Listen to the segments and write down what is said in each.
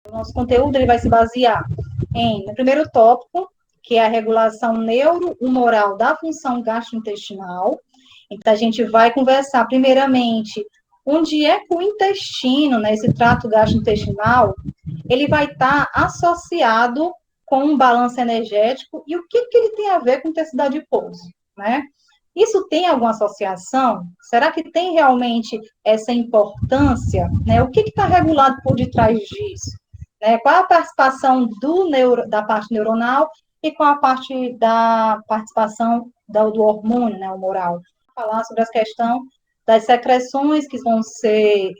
O nosso conteúdo ele vai se basear no primeiro tópico, que é a regulação neurohumoral da função gastrointestinal. Então, a gente vai conversar, primeiramente, onde é que o intestino, né, esse trato gastrointestinal, ele vai estar associado com um balanço energético e o que, que ele tem a ver com intensidade de pouso, né? Isso tem alguma associação? Será que tem realmente essa importância? Né? O que está regulado por detrás disso? Né? Qual a participação da parte neuronal e qual a parte da participação do hormônio, né, humoral? Falar sobre a questão das secreções que vão ser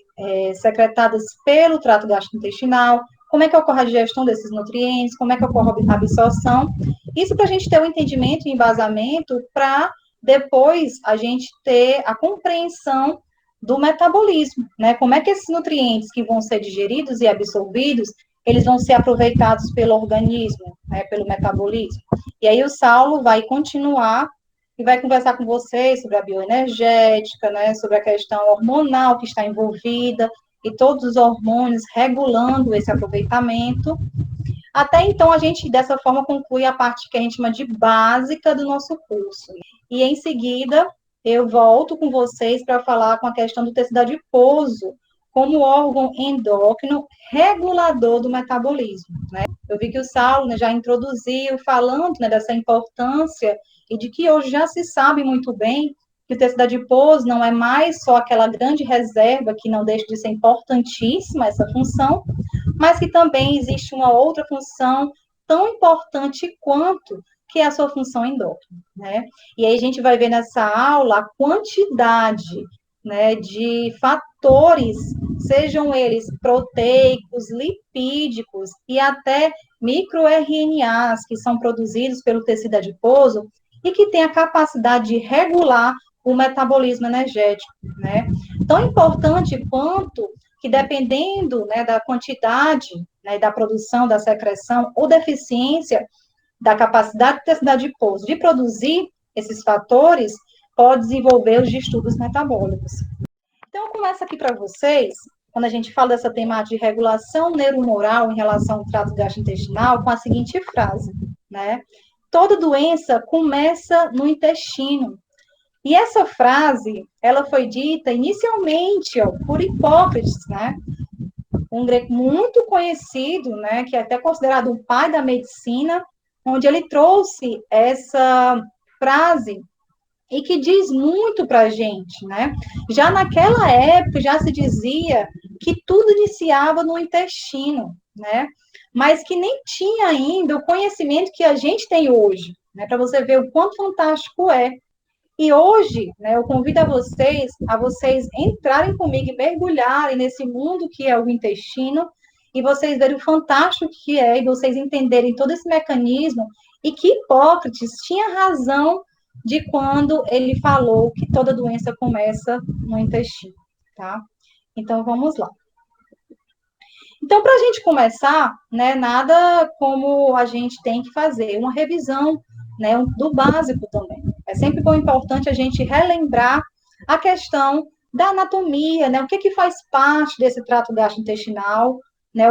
secretadas pelo trato gastrointestinal, como é que ocorre a digestão desses nutrientes, como é que ocorre a absorção. Isso para a gente ter um entendimento e embasamento para depois a gente ter a compreensão do metabolismo, né? Como é que esses nutrientes que vão ser digeridos e absorvidos, eles vão ser aproveitados pelo organismo, né, pelo metabolismo. E aí o Saulo vai continuar e vai conversar com vocês sobre a bioenergética, né, sobre a questão hormonal que está envolvida e todos os hormônios regulando esse aproveitamento. Até então, a gente, dessa forma, conclui a parte que a gente chama de básica do nosso curso. E, em seguida, eu volto com vocês para falar com a questão do tecido adiposo como órgão endócrino regulador do metabolismo, né? Eu vi que o Saulo, né, já introduziu falando, né, dessa importância e de que hoje já se sabe muito bem que o tecido adiposo não é mais só aquela grande reserva que não deixa de ser importantíssima essa função, mas que também existe uma outra função tão importante quanto que é a sua função endócrina, né? E aí a gente vai ver nessa aula a quantidade, né, de fatores, sejam eles proteicos, lipídicos e até microRNAs que são produzidos pelo tecido adiposo e que tem a capacidade de regular o metabolismo energético, né? Tão importante quanto que dependendo, né, da quantidade, né, da produção, da secreção ou deficiência da capacidade do tecido adiposo de produzir esses fatores, pode desenvolver os distúrbios metabólicos. Então, eu começo aqui para vocês, quando a gente fala dessa temática de regulação neuromoral em relação ao trato gastrointestinal, com a seguinte frase, né? Toda doença começa no intestino. E essa frase, ela foi dita inicialmente por Hipócrates, né? Um grego muito conhecido, né? Que é até considerado o pai da medicina, onde ele trouxe essa frase e que diz muito para a gente, né? Já naquela época já se dizia que tudo iniciava no intestino, né? Mas que nem tinha ainda o conhecimento que a gente tem hoje, né? Para você ver o quanto fantástico é. E hoje, né, eu convido a vocês entrarem comigo e mergulharem nesse mundo que é o intestino, e vocês verem o fantástico que é, e vocês entenderem todo esse mecanismo, e que Hipócrates tinha razão de quando ele falou que toda doença começa no intestino, tá? Então, vamos lá. Então, para a gente começar, né, nada como a gente tem que fazer uma revisão, né, do básico também. É sempre bom, importante a gente relembrar a questão da anatomia, né, o que faz parte desse trato gastrointestinal, né,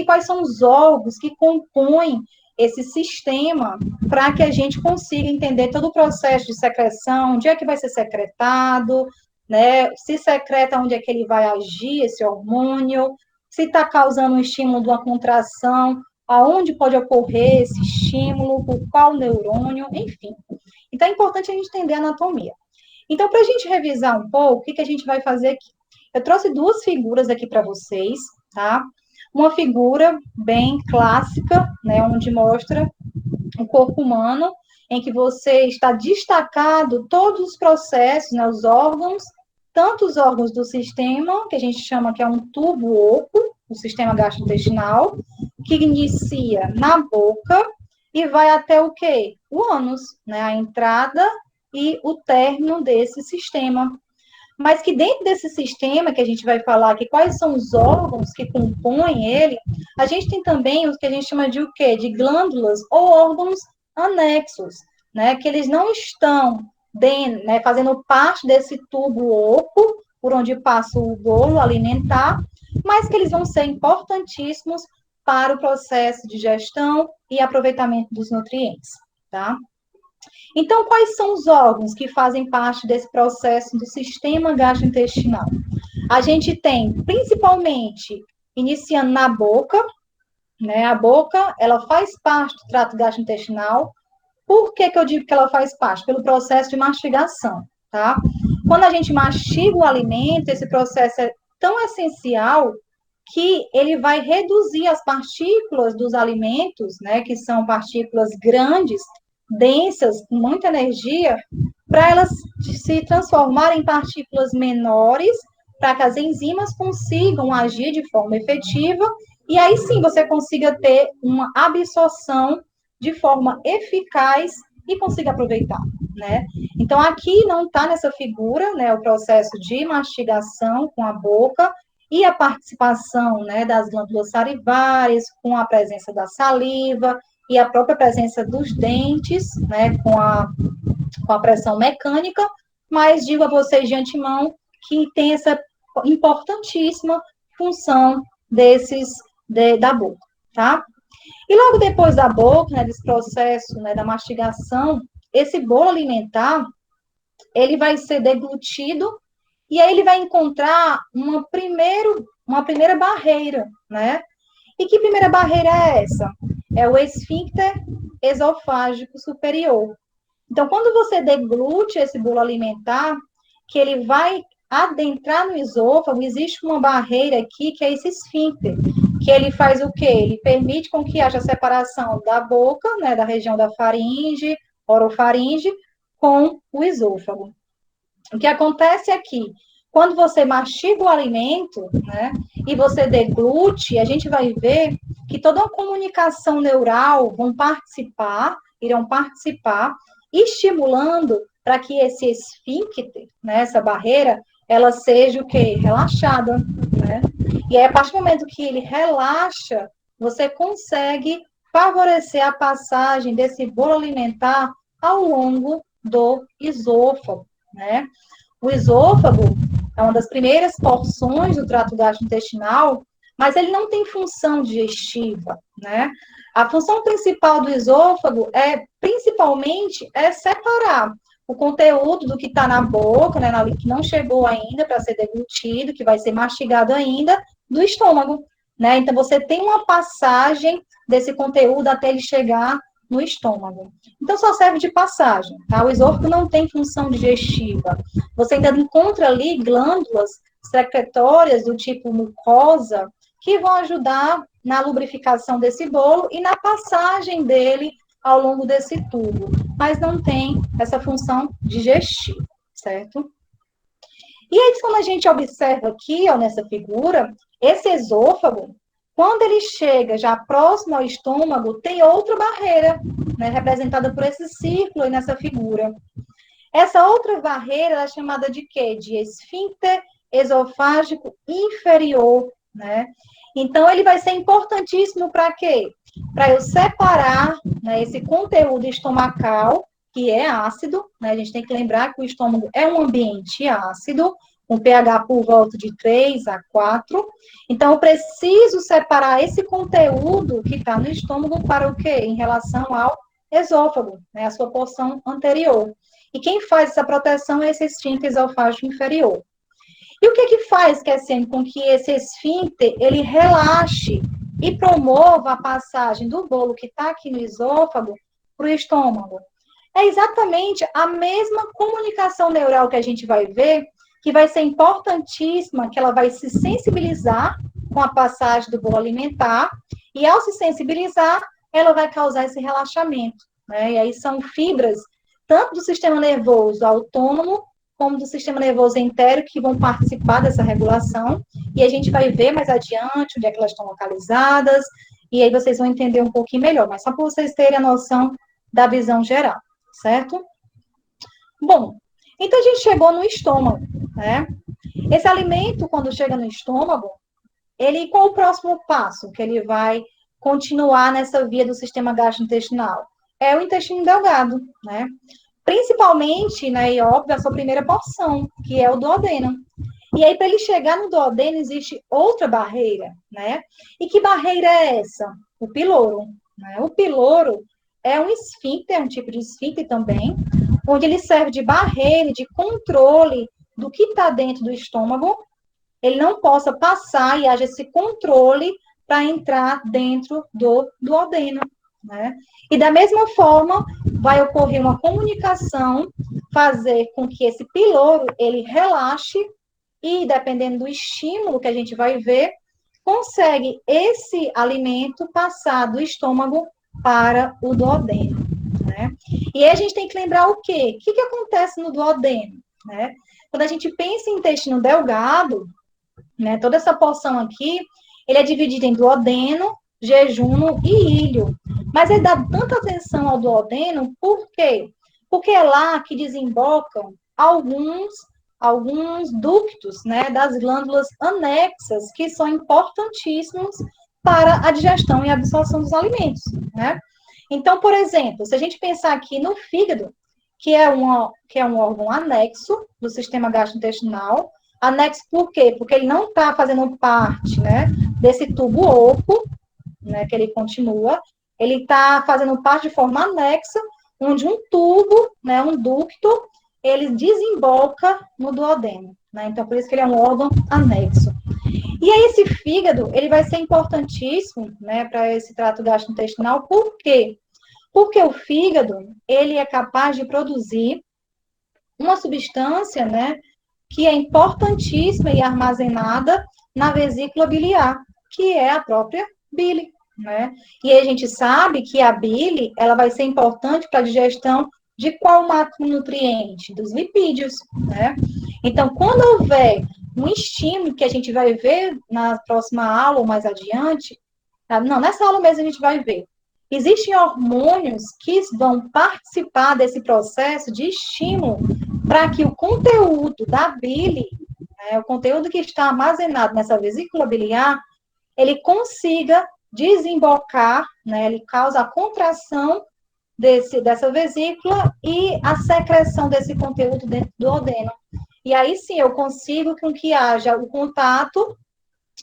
quais são os órgãos que compõem esse sistema para que a gente consiga entender todo o processo de secreção, onde é que vai ser secretado, né, se secreta, onde é que ele vai agir, esse hormônio, se está causando um estímulo de uma contração, aonde pode ocorrer esse estímulo, por qual neurônio, enfim. Então, é importante a gente entender a anatomia. Então, para a gente revisar um pouco, o que a gente vai fazer aqui? Eu trouxe duas figuras aqui para vocês, tá? Uma figura bem clássica, né, onde mostra o corpo humano, em que você está destacado todos os processos, né, os órgãos, tanto os órgãos do sistema, que a gente chama que é um tubo oco, o sistema gastrointestinal, que inicia na boca e vai até o quê? O ânus, né, a entrada e o término desse sistema. Mas que dentro desse sistema, que a gente vai falar aqui, quais são os órgãos que compõem ele, a gente tem também o que a gente chama de o quê? De glândulas ou órgãos anexos, né? Que eles não estão dentro, né, fazendo parte desse tubo oco, por onde passa o bolo alimentar, mas que eles vão ser importantíssimos para o processo de digestão e aproveitamento dos nutrientes, tá? Então, quais são os órgãos que fazem parte desse processo do sistema gastrointestinal? A gente tem, principalmente, iniciando na boca, né? A boca, ela faz parte do trato gastrointestinal. Por que que eu digo que ela faz parte? Pelo processo de mastigação, tá? Quando a gente mastiga o alimento, esse processo é tão essencial que ele vai reduzir as partículas dos alimentos, né, que são partículas grandes, densas, com muita energia, para elas se transformarem em partículas menores, para que as enzimas consigam agir de forma efetiva, e aí sim você consiga ter uma absorção de forma eficaz e consiga aproveitar, né? Então, aqui não está nessa figura, né, o processo de mastigação com a boca, e a participação, né, das glândulas salivares, com a presença da saliva e a própria presença dos dentes, né, com a pressão mecânica, mas digo a vocês de antemão que tem essa importantíssima função da boca, tá? E logo depois da boca, né, desse processo, né, da mastigação, esse bolo alimentar, ele vai ser deglutido e aí ele vai encontrar uma primeira barreira, né? E que primeira barreira é essa? É o esfíncter esofágico superior. Então, quando você deglute esse bolo alimentar, que ele vai adentrar no esôfago, existe uma barreira aqui, que é esse esfíncter, que ele faz o quê? Ele permite com que haja separação da boca, né, da região da faringe, orofaringe, com o esôfago. O que acontece é que, quando você mastiga o alimento, né, e você deglute, a gente vai ver que toda a comunicação neural irão participar, estimulando para que esse esfíncter, né, essa barreira, ela seja o quê? Relaxada, né? E aí, a partir do momento que ele relaxa, você consegue favorecer a passagem desse bolo alimentar ao longo do esôfago, né? O esôfago é uma das primeiras porções do trato gastrointestinal, mas ele não tem função digestiva, né? A função principal do esôfago principalmente, separar o conteúdo do que está na boca, né, que não chegou ainda para ser deglutido, que vai ser mastigado ainda, do estômago, né? Então, você tem uma passagem desse conteúdo até ele chegar no estômago. Então, só serve de passagem, tá? O esôfago não tem função digestiva. Você ainda encontra ali glândulas secretórias do tipo mucosa, que vão ajudar na lubrificação desse bolo e na passagem dele ao longo desse tubo, mas não tem essa função digestiva, certo? E aí, quando a gente observa aqui, ó, nessa figura, esse esôfago, quando ele chega já próximo ao estômago, tem outra barreira, né, representada por esse círculo aí nessa figura. Essa outra barreira é chamada de quê? De esfíncter esofágico inferior, né? Então, ele vai ser importantíssimo para quê? Para eu separar, né, esse conteúdo estomacal, que é ácido, né? A gente tem que lembrar que o estômago é um ambiente ácido, com pH por volta de 3 a 4. Então, eu preciso separar esse conteúdo que está no estômago para o quê? Em relação ao esôfago, né? A sua porção anterior. E quem faz essa proteção é esse esfíncter esofágico inferior. E o que faz, Kessiane, com que esse esfíncter, ele relaxe e promova a passagem do bolo que está aqui no esôfago para o estômago? É exatamente a mesma comunicação neural que a gente vai ver, que vai ser importantíssima, que ela vai se sensibilizar com a passagem do bolo alimentar, e ao se sensibilizar, ela vai causar esse relaxamento, né? E aí são fibras, tanto do sistema nervoso autônomo, como do sistema nervoso entérico, que vão participar dessa regulação, e a gente vai ver mais adiante onde é que elas estão localizadas, e aí vocês vão entender um pouquinho melhor, mas só para vocês terem a noção da visão geral, certo? Bom, então a gente chegou no estômago, né? Esse alimento, quando chega no estômago, qual o próximo passo que ele vai continuar nessa via do sistema gastrointestinal? É o intestino delgado, né? Principalmente, né, e óbvio, a sua primeira porção, que é o duodeno. E aí, para ele chegar no duodeno, existe outra barreira, né? E que barreira é essa? O piloro, né? O piloro é um esfíncter, é um tipo de esfíncter também, onde ele serve de barreira, de controle do que está dentro do estômago, ele não possa passar e haja esse controle para entrar dentro do duodeno, né? E da mesma forma, vai ocorrer uma comunicação, fazer com que esse piloro, ele relaxe e, dependendo do estímulo que a gente vai ver, consegue esse alimento passar do estômago para o duodeno, né? E aí a gente tem que lembrar o quê? O que acontece no duodeno, né? Quando a gente pensa em intestino delgado, né, toda essa porção aqui, ele é dividido em duodeno, jejum e ilho. Mas ele dá tanta atenção ao duodeno, por quê? Porque é lá que desembocam alguns ductos, né, das glândulas anexas, que são importantíssimos para a digestão e absorção dos alimentos, né? Então, por exemplo, se a gente pensar aqui no fígado, que é um órgão anexo do sistema gastrointestinal, anexo por quê? Porque ele não está fazendo parte, né, desse tubo oco, né, que ele continua, ele está fazendo parte de forma anexa, onde um tubo, né, um ducto, ele desemboca no duodeno, né? Então, por isso que ele é um órgão anexo. E aí, esse fígado, ele vai ser importantíssimo, né, para esse trato gastrointestinal, por quê? Porque o fígado, ele é capaz de produzir uma substância, né, que é importantíssima e armazenada na vesícula biliar, que é a própria bile, né? E a gente sabe que a bile, ela vai ser importante para a digestão de qual macronutriente? Dos lipídios, né? Então, quando houver um estímulo que a gente vai ver na próxima aula ou mais adiante, não, nessa aula mesmo a gente vai ver. Existem hormônios que vão participar desse processo de estímulo para que o conteúdo da bile, né, o conteúdo que está armazenado nessa vesícula biliar, ele consiga desembocar, né, ele causa a contração dessa vesícula e a secreção desse conteúdo dentro do duodeno. E aí sim eu consigo com que haja o contato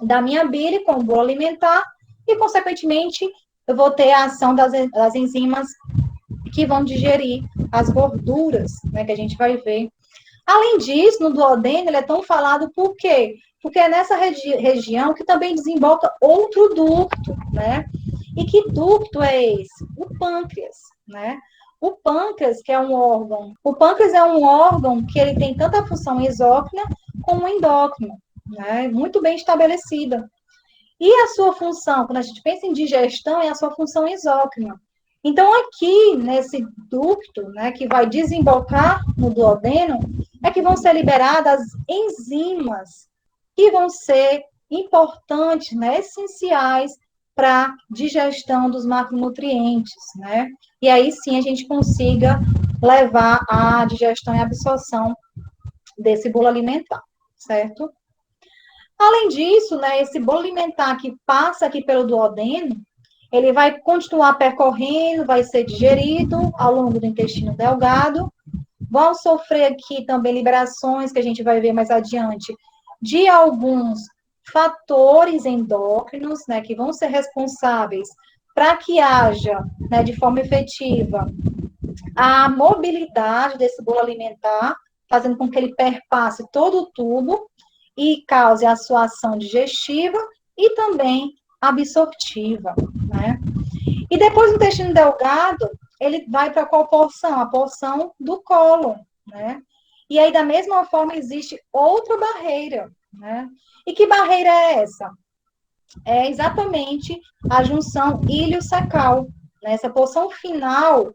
da minha bile com o bolo alimentar e, consequentemente, eu vou ter a ação das enzimas que vão digerir as gorduras, né, que a gente vai ver. Além disso, no duodeno, ele é tão falado por quê? Porque é nessa região que também desemboca outro ducto, né? E que ducto é esse? O pâncreas, né? O pâncreas, que é um órgão, o pâncreas é um órgão que ele tem tanto a função exócrina como endócrina, né? Muito bem estabelecida. E a sua função, quando a gente pensa em digestão, é a sua função exócrina. Então, aqui, nesse ducto, né, que vai desembocar no duodeno, é que vão ser liberadas enzimas que vão ser importantes, né, essenciais para a digestão dos macronutrientes, né? E aí sim a gente consiga levar a digestão e absorção desse bolo alimentar, certo? Além disso, né, esse bolo alimentar que passa aqui pelo duodeno, ele vai continuar percorrendo, vai ser digerido ao longo do intestino delgado, vão sofrer aqui também liberações, que a gente vai ver mais adiante, de alguns fatores endócrinos, né, que vão ser responsáveis para que haja, né, de forma efetiva, a mobilidade desse bolo alimentar, fazendo com que ele perpasse todo o tubo e cause a sua ação digestiva e também absortiva, né? E depois do intestino delgado, ele vai para qual porção? A porção do cólon, né? E aí, da mesma forma, existe outra barreira, né? E que barreira é essa? É exatamente a junção ilho-secal, né? Essa porção final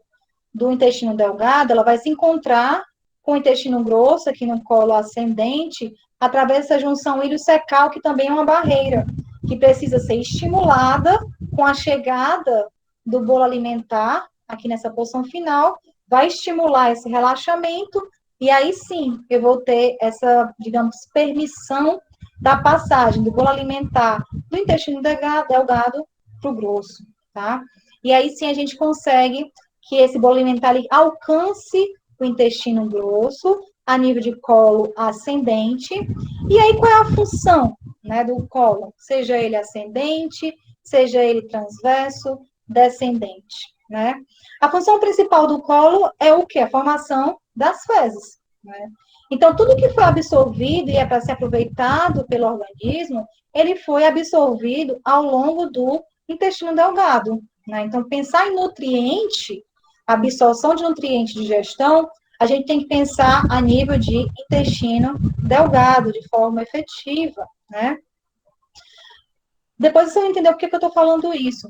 do intestino delgado, ela vai se encontrar com o intestino grosso, aqui no colo ascendente, através dessa junção ilho-secal, que também é uma barreira, que precisa ser estimulada com a chegada do bolo alimentar, aqui nessa porção final, vai estimular esse relaxamento, e aí sim eu vou ter essa, digamos, permissão da passagem do bolo alimentar do intestino delgado para o grosso, tá? E aí sim a gente consegue que esse bolo alimentar alcance o intestino grosso, a nível de colo ascendente. E aí, qual é a função, né, do colo? Seja ele ascendente, seja ele transverso, descendente, né? A função principal do colo é o quê? A formação das fezes, né? Então, tudo que foi absorvido e é para ser aproveitado pelo organismo, ele foi absorvido ao longo do intestino delgado, né? Então, pensar em nutriente, absorção de nutriente, digestão, a gente tem que pensar a nível de intestino delgado, de forma efetiva, né? Depois você vai entender por que eu estou falando isso.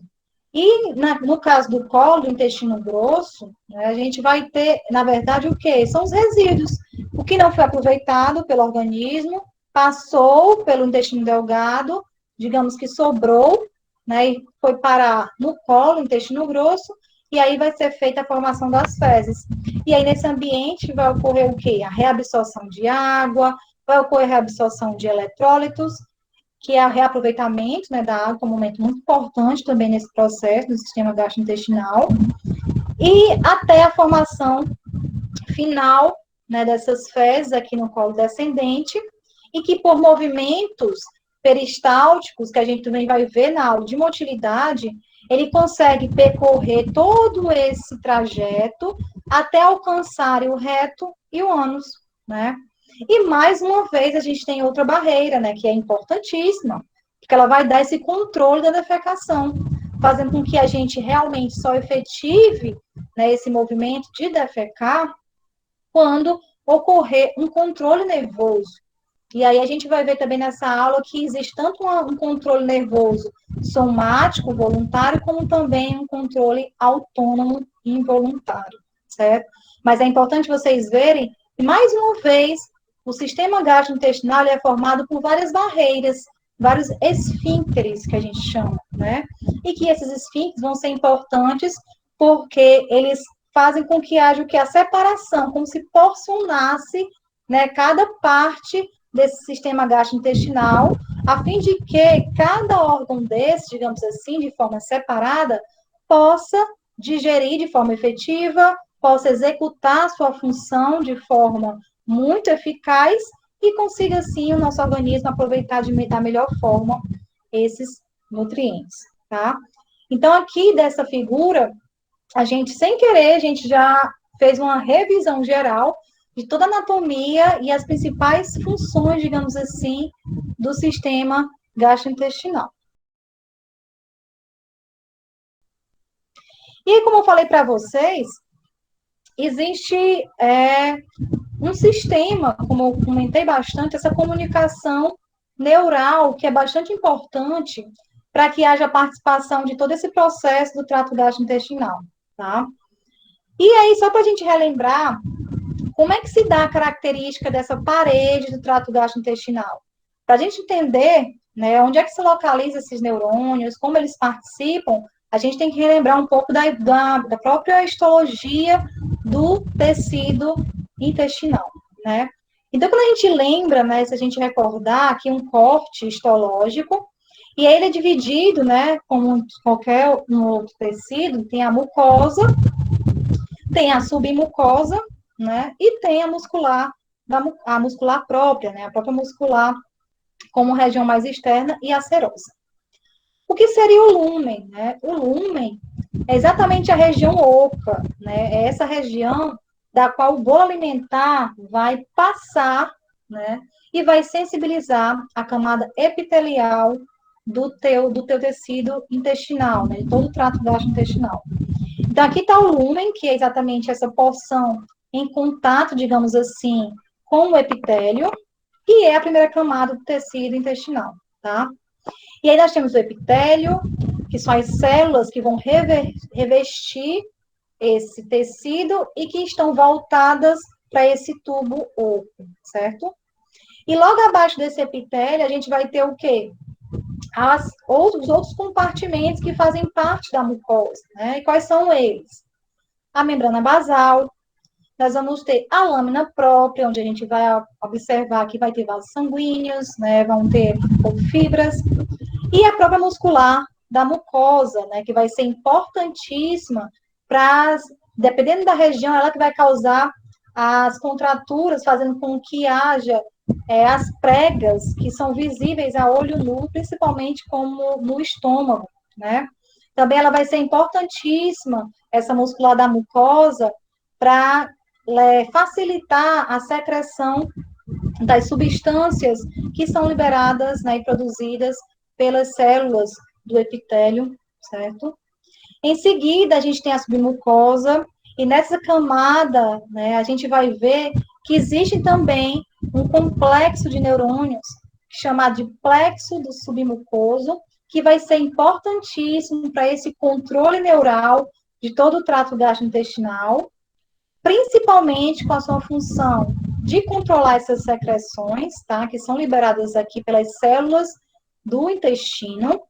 E no caso do colo, do intestino grosso, né, a gente vai ter, na verdade, o quê? São os resíduos. O que não foi aproveitado pelo organismo, passou pelo intestino delgado, digamos que sobrou, né, e foi parar no colo, intestino grosso, e aí vai ser feita a formação das fezes. E aí, nesse ambiente, vai ocorrer o quê? A reabsorção de água, vai ocorrer a reabsorção de eletrólitos, que é o reaproveitamento, né, da água, que é um momento muito importante também nesse processo do sistema gastrointestinal, e até a formação final, né, dessas fezes aqui no colo descendente, e que por movimentos peristálticos, que a gente também vai ver na aula de motilidade, ele consegue percorrer todo esse trajeto até alcançar o reto e o ânus, né? E mais uma vez a gente tem outra barreira, né, que é importantíssima, porque ela vai dar esse controle da defecação, fazendo com que a gente realmente só efetive, né, esse movimento de defecar quando ocorrer um controle nervoso. E aí a gente vai ver também nessa aula que existe tanto um controle nervoso somático, voluntário, como também um controle autônomo involuntário, certo? Mas é importante vocês verem que, mais uma vez, o sistema gastrointestinal é formado por várias barreiras, vários esfíncteres, que a gente chama, né? E que esses esfíncteres vão ser importantes porque eles fazem com que haja o que? A separação, como se porcionasse, né, cada parte desse sistema gastrointestinal, a fim de que cada órgão desse, digamos assim, de forma separada, possa digerir de forma efetiva, possa executar sua função de forma muito eficaz e consiga, assim, o nosso organismo aproveitar da melhor forma esses nutrientes, tá? Então, aqui dessa figura, a gente, sem querer, a gente já fez uma revisão geral de toda a anatomia e as principais funções, digamos assim, do sistema gastrointestinal. E aí, como eu falei para vocês, existe um sistema, como eu comentei bastante, essa comunicação neural, que é bastante importante para que haja participação de todo esse processo do trato gastrointestinal, tá? E aí, só para a gente relembrar, como é que se dá a característica dessa parede do trato gastrointestinal? Para a gente entender, né, onde é que se localizam esses neurônios, como eles participam, a gente tem que relembrar um pouco da própria histologia do tecido intestinal, né? Então, quando a gente lembra, né, se a gente recordar aqui um corte histológico, e ele é dividido, né, como qualquer um outro tecido, tem a mucosa, tem a submucosa, né, e tem a muscular, a muscular própria, né, a própria muscular como região mais externa e a serosa. O que seria o lúmen, né? O lúmen é exatamente a região oca, né? É essa região da qual o bolo alimentar vai passar, né? E vai sensibilizar a camada epitelial do teu tecido intestinal, né? De todo o trato gastrointestinal. Então, aqui está o lúmen, que é exatamente essa porção em contato, digamos assim, com o epitélio, que é a primeira camada do tecido intestinal, tá? E aí nós temos o epitélio, que são as células que vão revestir esse tecido e que estão voltadas para esse tubo oco, certo? E logo abaixo desse epitélio, a gente vai ter o quê? Os outros compartimentos que fazem parte da mucosa, né? E quais são eles? A membrana basal, nós vamos ter a lâmina própria, onde a gente vai observar que vai ter vasos sanguíneos, né? Vão ter fibras, e a própria muscular da mucosa, né? Que vai ser importantíssima para, dependendo da região, ela que vai causar as contraturas, fazendo com que haja as pregas que são visíveis a olho nu, principalmente como no estômago, né? Também ela vai ser importantíssima, essa muscular da mucosa, para facilitar a secreção das substâncias que são liberadas, né, e produzidas pelas células do epitélio, certo? Em seguida, a gente tem a submucosa, e nessa camada, né, a gente vai ver que existe também um complexo de neurônios, chamado de plexo do submucoso, que vai ser importantíssimo para esse controle neural de todo o trato gastrointestinal, principalmente com a sua função de controlar essas secreções, tá, que são liberadas aqui pelas células do intestino.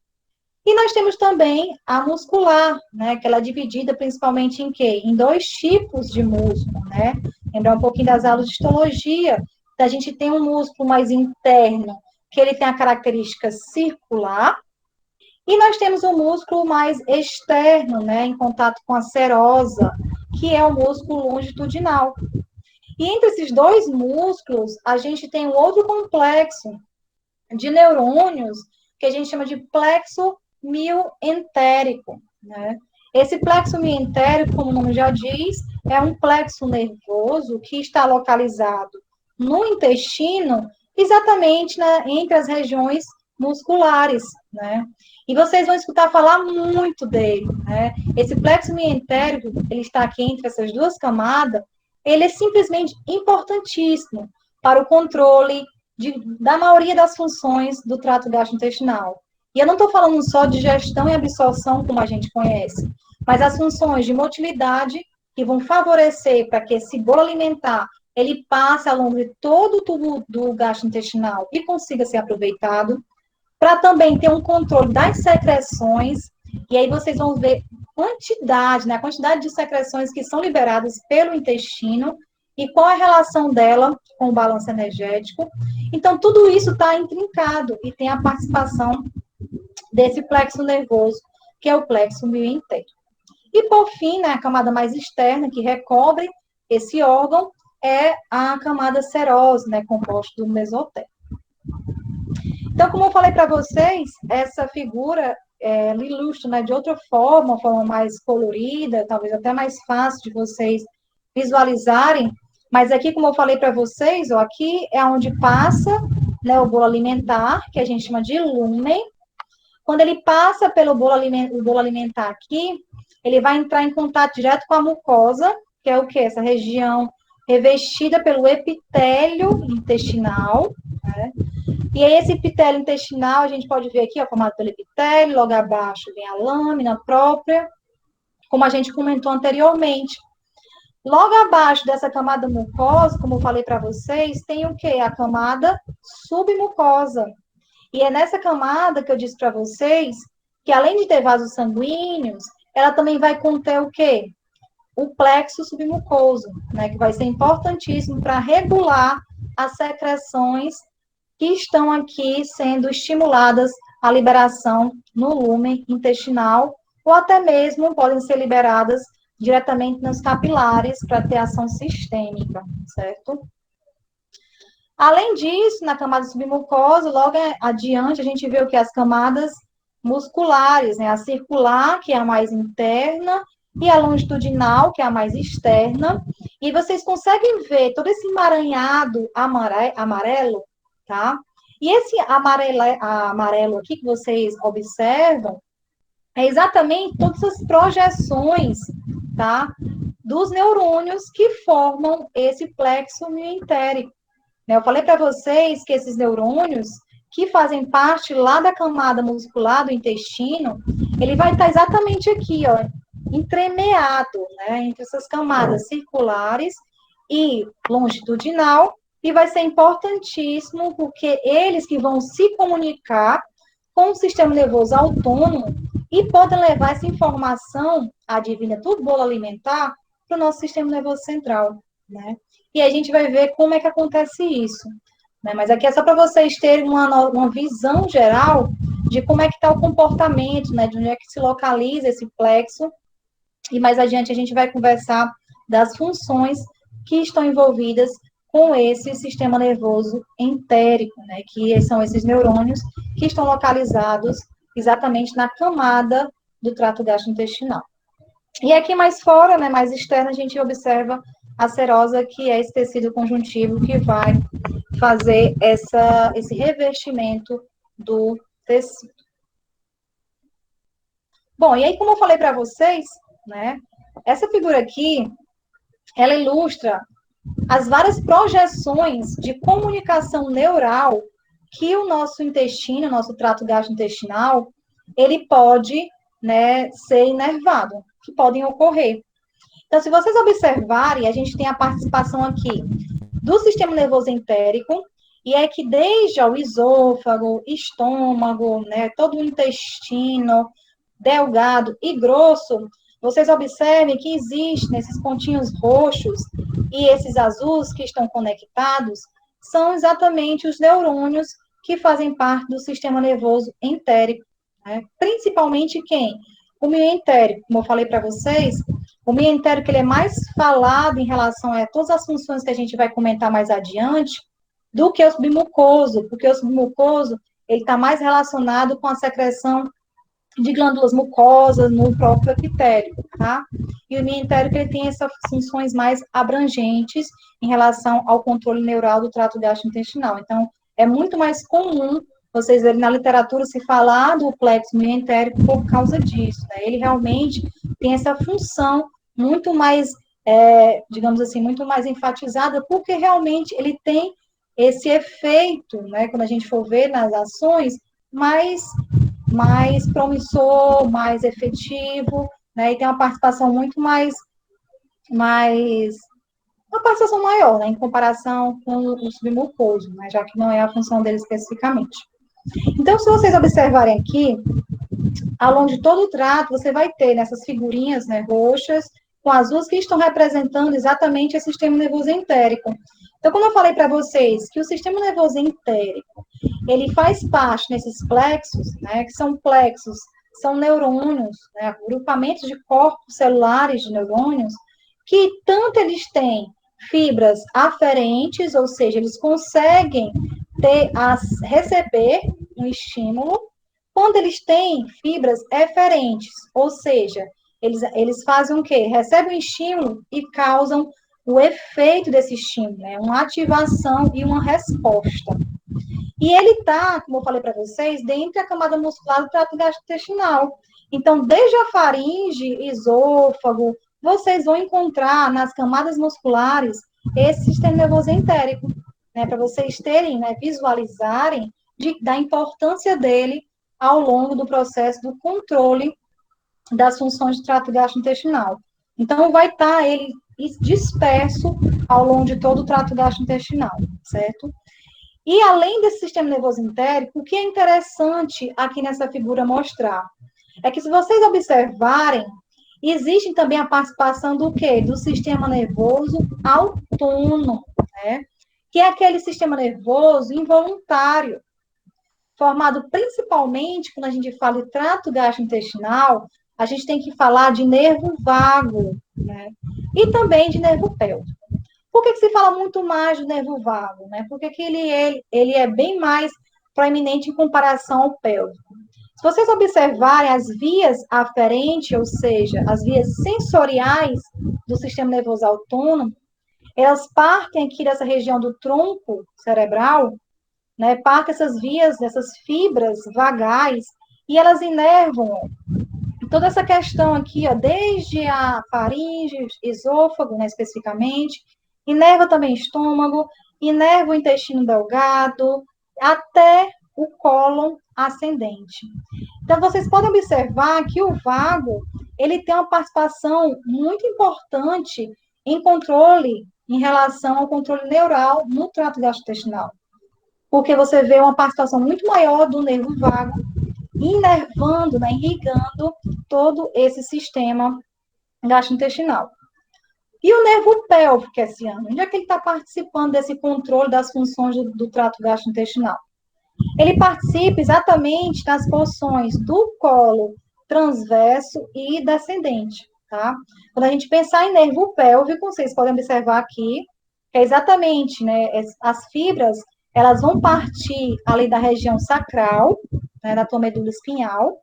E nós temos também a muscular, né, que ela é dividida principalmente em quê? Em dois tipos de músculo, né? Lembrar um pouquinho das aulas de histologia, a gente tem um músculo mais interno, que ele tem a característica circular, e nós temos um músculo mais externo, né, em contato com a serosa, que é o músculo longitudinal. E entre esses dois músculos, a gente tem um outro complexo de neurônios, que a gente chama de plexo mioentérico, né? Esse plexo mioentérico, como o nome já diz, é um plexo nervoso que está localizado no intestino, exatamente entre as regiões musculares, né? E vocês vão escutar falar muito dele, né? Esse plexo mioentérico, ele está aqui entre essas duas camadas, ele é simplesmente importantíssimo para o controle da maioria das funções do trato gastrointestinal. E eu não estou falando só de gestão e absorção, como a gente conhece, mas as funções de motilidade, que vão favorecer para que esse bolo alimentar ele passe ao longo de todo o tubo do gastrointestinal e consiga ser aproveitado, para também ter um controle das secreções, e aí vocês vão ver quantidade, né, a quantidade de secreções que são liberadas pelo intestino e qual é a relação dela com o balanço energético. Então, tudo isso está intrincado e tem a participação desse plexo nervoso, que é o plexo mioentérico. E, por fim, né, a camada mais externa, que recobre esse órgão, é a camada serosa, né, composta do mesotélio. Então, como eu falei para vocês, essa figura ilustra, né, de outra forma, uma forma mais colorida, talvez até mais fácil de vocês visualizarem, mas aqui, como eu falei para vocês, ó, aqui é onde passa, né, o bolo alimentar, que a gente chama de lúmen. Quando ele passa pelo bolo alimentar aqui, ele vai entrar em contato direto com a mucosa, que é o quê? Essa região revestida pelo epitélio intestinal, né? E aí, esse epitélio intestinal, a gente pode ver aqui, ó, formado pelo epitélio, logo abaixo vem a lâmina própria, como a gente comentou anteriormente. Logo abaixo dessa camada mucosa, como eu falei para vocês, tem o quê? A camada submucosa. E é nessa camada que eu disse para vocês que, além de ter vasos sanguíneos, ela também vai conter o quê? O plexo submucoso, né? Que vai ser importantíssimo para regular as secreções que estão aqui sendo estimuladas à liberação no lúmen intestinal, ou até mesmo podem ser liberadas diretamente nos capilares para ter ação sistêmica, certo? Além disso, na camada submucosa, logo adiante, a gente vê o que? As camadas musculares, né? A circular, que é a mais interna, e a longitudinal, que é a mais externa. E vocês conseguem ver todo esse emaranhado amarelo, tá? E esse amarelo aqui que vocês observam é exatamente todas as projeções, tá? Dos neurônios que formam esse plexo mioentérico. Eu falei para vocês que esses neurônios, que fazem parte lá da camada muscular do intestino, ele vai estar exatamente aqui, ó, entremeado, né, entre essas camadas circulares e longitudinal, e vai ser importantíssimo porque eles que vão se comunicar com o sistema nervoso autônomo e podem levar essa informação, adivina tudo, bolo alimentar, para o nosso sistema nervoso central, né? E a gente vai ver como é que acontece isso, né? Mas aqui é só para vocês terem uma visão geral de como é que está o comportamento, né? De onde é que se localiza esse plexo. E mais adiante a gente vai conversar das funções que estão envolvidas com esse sistema nervoso entérico, né, que são esses neurônios que estão localizados exatamente na camada do trato gastrointestinal. E aqui mais fora, né, mais externo, a gente observa a serosa, que é esse tecido conjuntivo que vai fazer esse revestimento do tecido. Bom, e aí, como eu falei para vocês, né, essa figura aqui, ela ilustra as várias projeções de comunicação neural que o nosso intestino, o nosso trato gastrointestinal, ele pode, né, ser inervado, que podem ocorrer. Então, se vocês observarem, a gente tem a participação aqui do sistema nervoso entérico, e é que desde o esôfago, estômago, né, todo o intestino delgado e grosso, vocês observem que existe nesses pontinhos roxos e esses azuis que estão conectados, são exatamente os neurônios que fazem parte do sistema nervoso entérico, né? Principalmente quem? O mioentérico, como eu falei para vocês, o mioentérico ele é mais falado em relação a todas as funções que a gente vai comentar mais adiante, do que o submucoso, porque o submucoso ele está mais relacionado com a secreção de glândulas mucosas no próprio epitélio, tá? E o mioentérico ele tem essas funções mais abrangentes em relação ao controle neural do trato gastrointestinal. Então, é muito mais comum vocês verem na literatura se falar do plexo mioentérico por causa disso, né? Ele realmente tem essa função muito mais, digamos assim, muito mais enfatizada, porque realmente ele tem esse efeito, né? Quando a gente for ver nas ações, mais promissor, mais efetivo, né? E tem uma participação muito uma participação maior, né? Em comparação com o submucoso, né? Já que não é a função dele especificamente. Então, se vocês observarem aqui, ao longo de todo o trato, você vai ter nessas figurinhas, né, roxas, com azuis que estão representando exatamente esse sistema nervoso entérico. Então, como eu falei para vocês que o sistema nervoso entérico, ele faz parte nesses plexos, né, que são plexos, são neurônios, né, agrupamentos de corpos celulares de neurônios, que tanto eles têm fibras aferentes, ou seja, eles conseguem receber um estímulo, quando eles têm fibras eferentes, ou seja, eles fazem o quê? Recebem um estímulo e causam o efeito desse estímulo, né? Uma ativação e uma resposta. E ele está, como eu falei para vocês, dentro da camada muscular do trato gastrointestinal. Então, desde a faringe, esôfago, vocês vão encontrar nas camadas musculares esse sistema nervoso entérico, né? Para vocês terem, né, visualizarem da importância dele ao longo do processo do controle das funções do trato gastrointestinal. Então, vai estar ele disperso ao longo de todo o trato gastrointestinal, certo? E além desse sistema nervoso entérico, o que é interessante aqui nessa figura mostrar é que, se vocês observarem, existe também a participação do quê? Do sistema nervoso autônomo, né? Que é aquele sistema nervoso involuntário, formado principalmente, quando a gente fala de trato gastrointestinal, a gente tem que falar de nervo vago, né? E também de nervo pélvico. Por que se fala muito mais do nervo vago, né? Porque que ele é bem mais proeminente em comparação ao pélvico. Se vocês observarem as vias aferentes, ou seja, as vias sensoriais do sistema nervoso autônomo, elas partem aqui dessa região do tronco cerebral, né? Partem essas vias, essas fibras vagais, e elas inervam toda essa questão aqui, ó, desde a faringe, esôfago, né, especificamente, inerva também o estômago, inerva o intestino delgado, até o cólon ascendente. Então, vocês podem observar que o vago, ele tem uma participação muito importante em controle, em relação ao controle neural no trato gastrointestinal. Porque você vê uma participação muito maior do nervo vago, inervando, né, irrigando todo esse sistema gastrointestinal. E o nervo pélvico, Cassiano, onde é que ele está participando desse controle das funções do trato gastrointestinal? Ele participa exatamente das porções do colo transverso e descendente. tá? Quando a gente pensar em nervo pélvico, vocês podem observar aqui, que é exatamente, né, as fibras, elas vão partir ali da região sacral, né, da tua medula espinhal,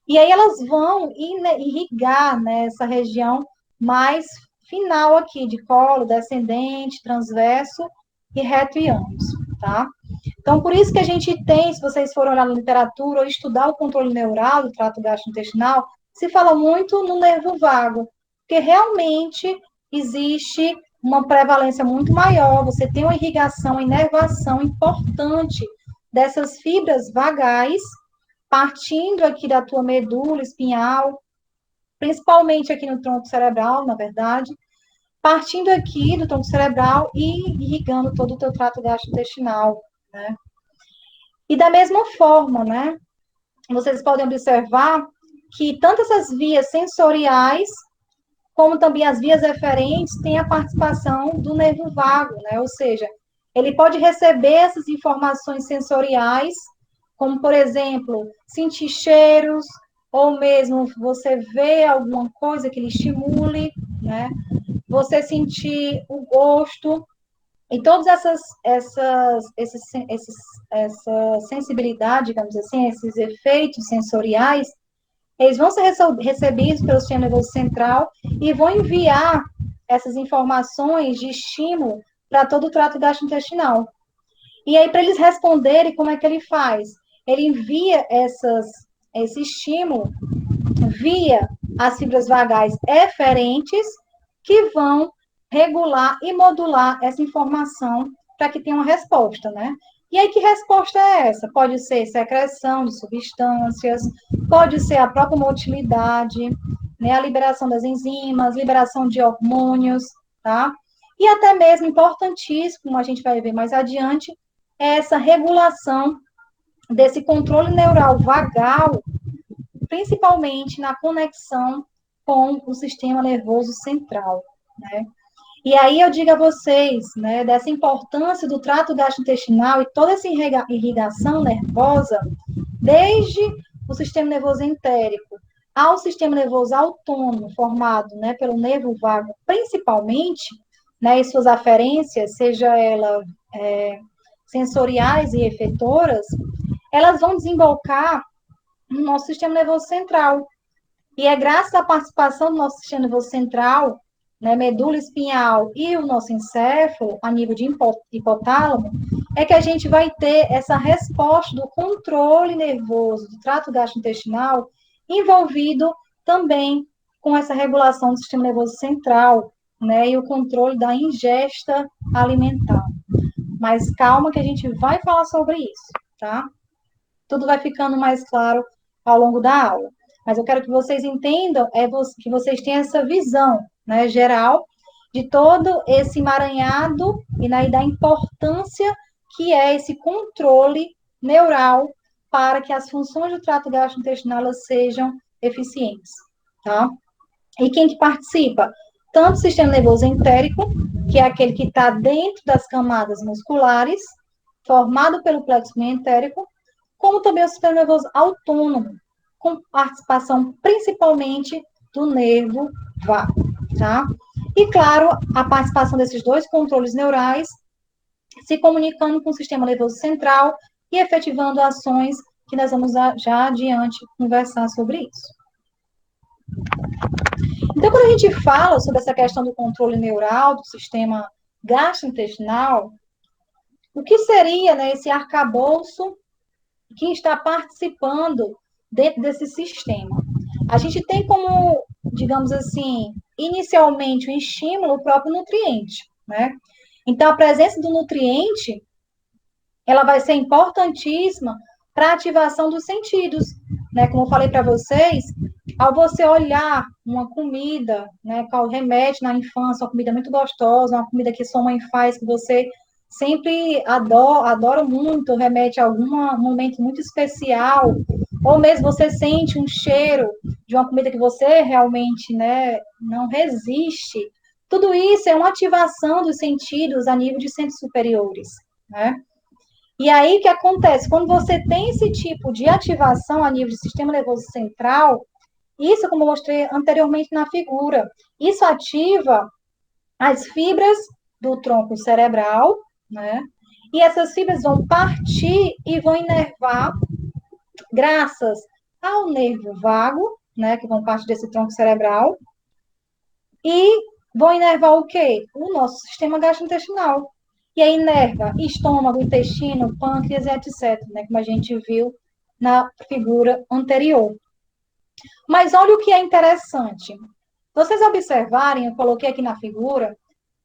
e aí elas vão irrigar, né, essa região mais final aqui, de colo, descendente, transverso e reto e ânus, tá? Então, por isso que a gente tem, se vocês forem olhar na literatura ou estudar o controle neural do trato gastrointestinal, se fala muito no nervo vago, porque realmente existe uma prevalência muito maior, você tem uma irrigação, uma inervação importante dessas fibras vagais, partindo aqui da tua medula espinhal, principalmente aqui no tronco cerebral, na verdade, partindo aqui do tronco cerebral e irrigando todo o teu trato gastrointestinal, né? E da mesma forma, né, vocês podem observar que tanto essas vias sensoriais, como também as vias eferentes, têm a participação do nervo vago, né? Ou seja, ele pode receber essas informações sensoriais, como, por exemplo, sentir cheiros, ou mesmo você ver alguma coisa que lhe estimule, né? Você sentir o gosto, e todas essa sensibilidade, digamos assim, esses efeitos sensoriais, eles vão ser recebidos pelo sistema nervoso central e vão enviar essas informações de estímulo para todo o trato gastrointestinal. E aí, para eles responderem, como é que ele faz? Ele envia esse estímulo via as fibras vagais eferentes, que vão regular e modular essa informação para que tenha uma resposta, né? E aí, que resposta é essa? Pode ser secreção de substâncias, pode ser a própria motilidade, né? A liberação das enzimas, liberação de hormônios, tá? E até mesmo, importantíssimo, como a gente vai ver mais adiante, é essa regulação desse controle neural vagal, principalmente na conexão com o sistema nervoso central, né? E aí eu digo a vocês, né, dessa importância do trato gastrointestinal e toda essa irrigação nervosa, desde o sistema nervoso entérico ao sistema nervoso autônomo, formado, né, pelo nervo vago, principalmente, né, e suas aferências, seja ela sensoriais e efetoras, elas vão desembocar no nosso sistema nervoso central. E é graças à participação do nosso sistema nervoso central, né, medula espinhal e o nosso encéfalo, a nível de hipotálamo, é que a gente vai ter essa resposta do controle nervoso, do trato gastrointestinal, envolvido também com essa regulação do sistema nervoso central, né, e o controle da ingesta alimentar. Mas calma que a gente vai falar sobre isso, tá? Tudo vai ficando mais claro ao longo da aula. Mas eu quero que vocês entendam, que vocês tenham essa visão, né, geral de todo esse emaranhado e da importância que é esse controle neural para que as funções do trato gastrointestinal sejam eficientes, tá? E quem que participa? Tanto o sistema nervoso entérico, que é aquele que está dentro das camadas musculares, formado pelo plexo entérico, como também o sistema nervoso autônomo, com participação principalmente do nervo vago, tá? E, claro, a participação desses dois controles neurais se comunicando com o sistema nervoso central e efetivando ações que nós vamos já adiante conversar sobre isso. Então, quando a gente fala sobre essa questão do controle neural do sistema gastrointestinal, o que seria, né, esse arcabouço que está participando dentro desse sistema? A gente tem como, digamos assim, inicialmente o estímulo o próprio nutriente, né? Então, a presença do nutriente, ela vai ser importantíssima para a ativação dos sentidos, né? Como eu falei para vocês, ao você olhar uma comida, né, qual remete na infância, uma comida muito gostosa, uma comida que sua mãe faz, que você sempre adora muito, remete a algum momento muito especial, ou mesmo você sente um cheiro de uma comida que você realmente, né, não resiste. Tudo isso é uma ativação dos sentidos a nível de centros superiores, né? E aí, o que acontece? Quando você tem esse tipo de ativação a nível do sistema nervoso central, Isso, como eu mostrei anteriormente na figura, isso ativa as fibras do tronco cerebral, né? E essas fibras vão partir e vão inervar, graças ao nervo vago, né? Que vão partir desse tronco cerebral, e vão inervar o quê? O nosso sistema gastrointestinal. E aí inerva estômago, intestino, pâncreas e etc., né? Como a gente viu na figura anterior. Mas olha o que é interessante. Vocês observarem, eu coloquei aqui na figura,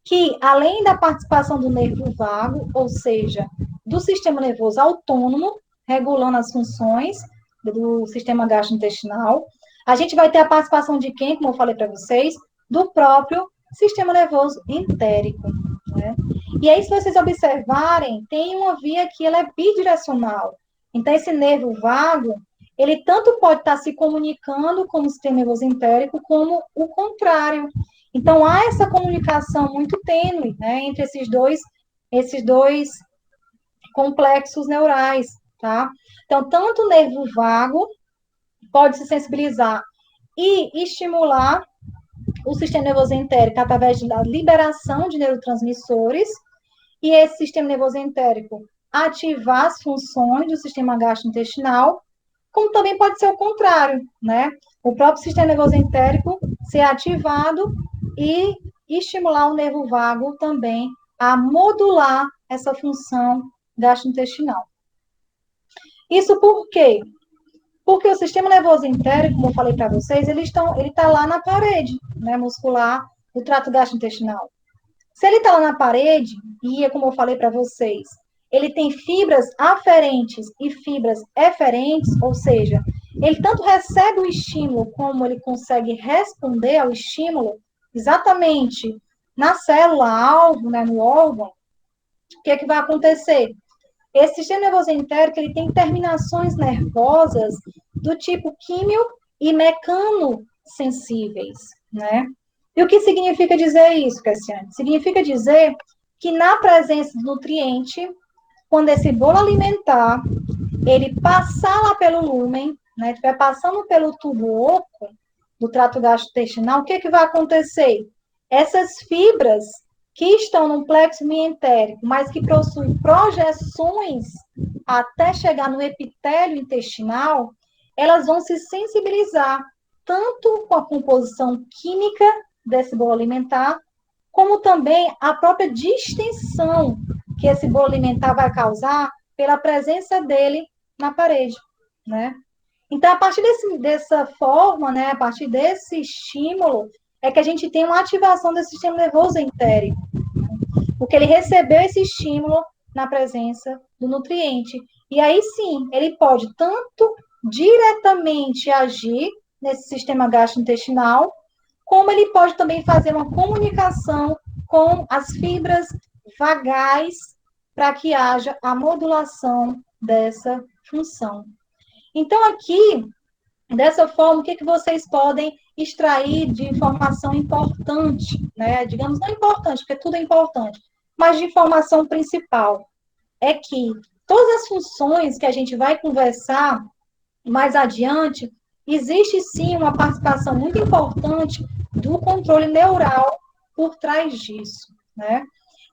que além da participação do nervo vago, ou seja, do sistema nervoso autônomo, regulando as funções do sistema gastrointestinal, a gente vai ter a participação de quem, como eu falei para vocês, do próprio sistema nervoso entérico, né? E aí, se vocês observarem, tem uma via que ela é bidirecional. Então, esse nervo vago, ele tanto pode estar se comunicando com o sistema nervoso entérico, como o contrário. Então, há essa comunicação muito tênue, né, entre esses dois complexos neurais, tá? Então, tanto o nervo vago pode se sensibilizar e estimular o sistema nervoso entérico através da liberação de neurotransmissores, e esse sistema nervoso entérico ativar as funções do sistema gastrointestinal, como também pode ser o contrário, né? O próprio sistema nervoso entérico ser ativado e estimular o nervo vago também a modular essa função gastrointestinal. Isso por quê? Porque o sistema nervoso entérico, como eu falei para vocês, ele está lá na parede, né, muscular do trato gastrointestinal. Se ele está lá na parede, e como eu falei para vocês, ele tem fibras aferentes e fibras eferentes, ou seja, ele tanto recebe o estímulo como ele consegue responder ao estímulo exatamente na célula-alvo, né, no órgão. O que é que vai acontecer? Esse sistema nervoso entérico, ele tem terminações nervosas do tipo químio e mecanosensíveis, né? E o que significa dizer isso, Cassiane? Significa dizer que na presença do nutriente, quando esse bolo alimentar, ele passar lá pelo lúmen, né, estiver passando pelo tubo oco do trato gastrointestinal, o que, que vai acontecer? Essas fibras que estão no plexo mientérico, mas que possuem projeções até chegar no epitélio intestinal, elas vão se sensibilizar tanto com a composição química desse bolo alimentar, como também a própria distensão que esse bolo alimentar vai causar pela presença dele na parede, né? Então, a partir dessa forma, né, a partir desse estímulo, é que a gente tem uma ativação desse sistema nervoso entérico, porque ele recebeu esse estímulo na presença do nutriente. E aí sim, ele pode tanto diretamente agir nesse sistema gastrointestinal, como ele pode também fazer uma comunicação com as fibras vagais para que haja a modulação dessa função. Então, aqui, dessa forma, o que vocês podem extrair de informação importante, né? Digamos, não importante, porque tudo é importante, mas de informação principal, é que todas as funções que a gente vai conversar mais adiante, existe sim uma participação muito importante do controle neural por trás disso, né?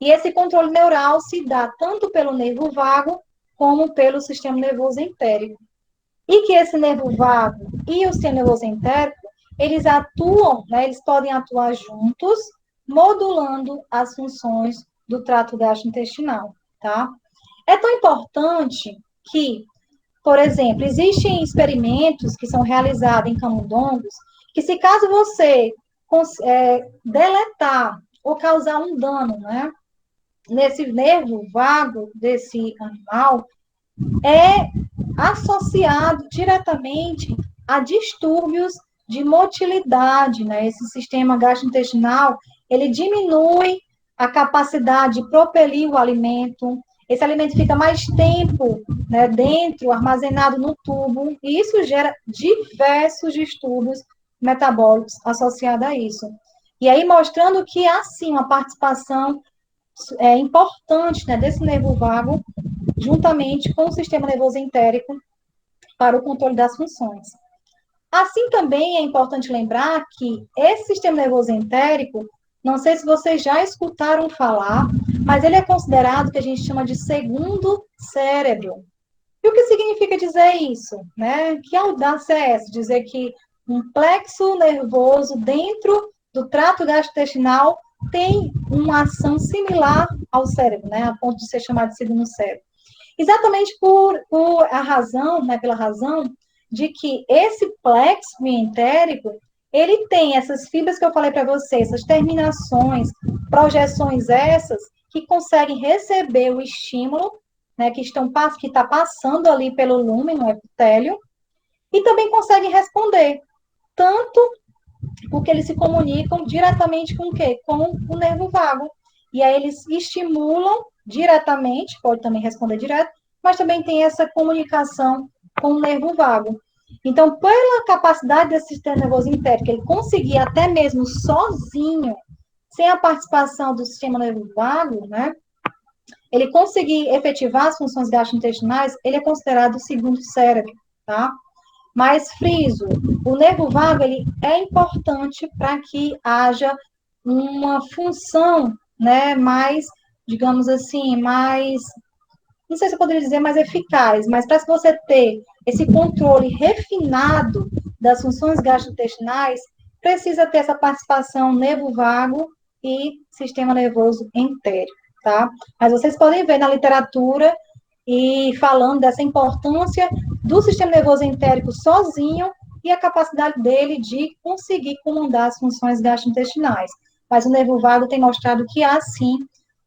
E esse controle neural se dá tanto pelo nervo vago como pelo sistema nervoso entérico. E que esse nervo vago e o sistema nervoso entérico, eles atuam, né, eles podem atuar juntos, modulando as funções do trato gastrointestinal, tá? É tão importante que, por exemplo, existem experimentos que são realizados em camundongos, que se caso você deletar ou causar um dano, né, nesse nervo vago desse animal, é associado diretamente a distúrbios de motilidade, né? Esse sistema gastrointestinal, ele diminui a capacidade de propelir o alimento, esse alimento fica mais tempo, né, dentro, armazenado no tubo, e isso gera diversos distúrbios metabólicos associados a isso. E aí mostrando que há sim uma participação importante, né, desse nervo vago juntamente com o sistema nervoso entérico para o controle das funções. Assim também é importante lembrar que esse sistema nervoso entérico, não sei se vocês já escutaram falar, mas ele é considerado que a gente chama de segundo cérebro. E o que significa dizer isso? Né? Que audácia é essa? Dizer que um plexo nervoso dentro do trato gastrointestinal tem uma ação similar ao cérebro, né? A ponto de ser chamado de segundo cérebro. Exatamente por a razão, né? Pela razão de que esse plexo entérico, ele tem essas fibras que eu falei para vocês, essas terminações, projeções essas, que conseguem receber o estímulo, né, que está passando ali pelo lúmen, no epitélio, e também conseguem responder, tanto porque eles se comunicam diretamente com o quê? Com o nervo vago. E aí eles estimulam diretamente, pode também responder direto, mas também tem essa comunicação com o nervo vago. Então, pela capacidade desse sistema nervoso entérico, ele conseguir até mesmo sozinho, sem a participação do sistema nervo vago, né? Ele conseguir efetivar as funções gastrointestinais, ele é considerado o segundo cérebro, tá? Mas friso, o nervo vago ele é importante para que haja uma função, né, mais, digamos assim, mais, não sei se eu poderia dizer mais eficaz, mas para você ter esse controle refinado das funções gastrointestinais, precisa ter essa participação nervo vago e sistema nervoso entérico, tá? Mas vocês podem ver na literatura e falando dessa importância do sistema nervoso entérico sozinho e a capacidade dele de conseguir comandar as funções gastrointestinais. Mas o nervo vago tem mostrado que há, sim,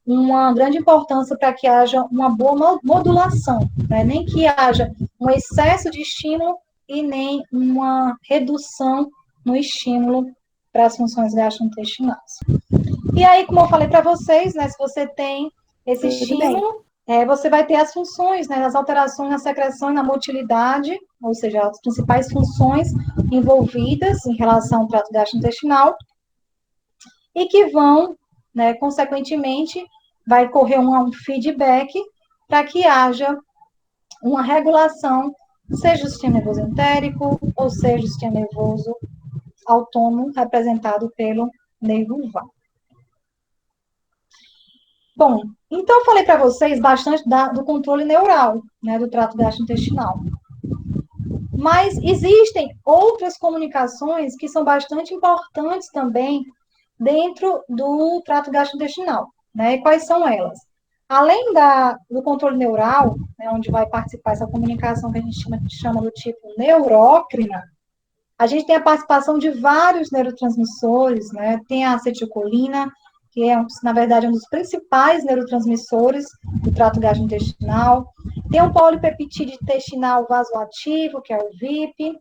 uma grande importância para que haja uma boa modulação, né? Nem que haja um excesso de estímulo e nem uma redução no estímulo para as funções gastrointestinais. E aí, como eu falei para vocês, né, se você tem esse estímulo, você vai ter as funções, né, as alterações na secreção e na motilidade, ou seja, as principais funções envolvidas em relação ao trato gastrointestinal, e que vão, né, consequentemente, vai correr um feedback para que haja uma regulação, seja o sistema nervoso entérico, ou seja o sistema nervoso autônomo, representado pelo nervo vago. Bom, então eu falei para vocês bastante do controle neural, né, do trato gastrointestinal. Mas existem outras comunicações que são bastante importantes também dentro do trato gastrointestinal, né? E quais são elas? Além do controle neural, né, onde vai participar essa comunicação que a gente chama do tipo neurócrina, a gente tem a participação de vários neurotransmissores, né? Tem a acetilcolina, que é, na verdade, um dos principais neurotransmissores do trato gastrointestinal. Tem o polipeptídeo intestinal vasoativo, que é o VIP.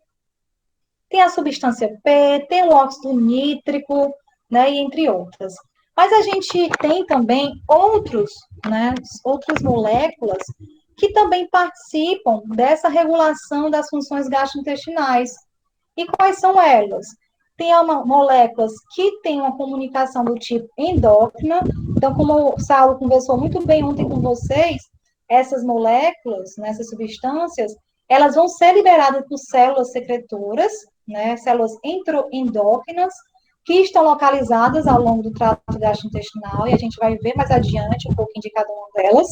Tem a substância P, tem o óxido nítrico, né, e entre outras. Mas a gente tem também né, outras moléculas que também participam dessa regulação das funções gastrointestinais. E quais são elas? Tem moléculas que têm uma comunicação do tipo endócrina. Então, como o Saulo conversou muito bem ontem com vocês, essas moléculas, né, essas substâncias, elas vão ser liberadas por células secretoras, né, células endócrinas, que estão localizadas ao longo do trato gastrointestinal, e a gente vai ver mais adiante um pouquinho de cada uma delas.